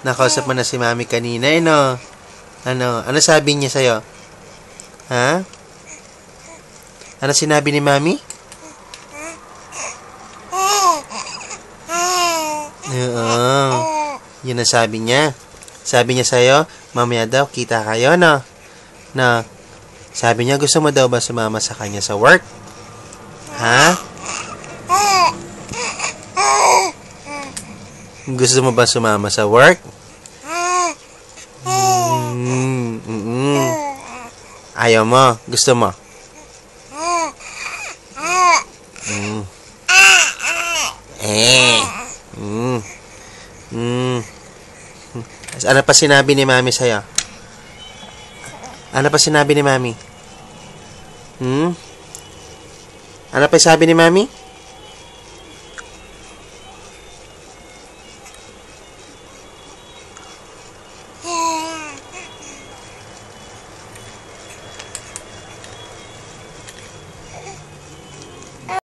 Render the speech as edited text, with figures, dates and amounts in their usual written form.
Nakausap mo na si Mami kanina, eh, no? Ano sabi niya sa'yo? Ha? Ano sinabi ni Mami? Oo. Yun ang sabi niya. Sabi niya sa'yo, mamaya daw, kita kayo, no? No. Sabi niya, gusto mo daw ba sumama sa kanya sa work? Ha? Gusto mo ba sumama sa work? Ayaw mo? Gusto mo? Ano pa sinabi ni Mami sa'yo? Ano pa sinabi ni Mami? Ano pa sabi ni Mami?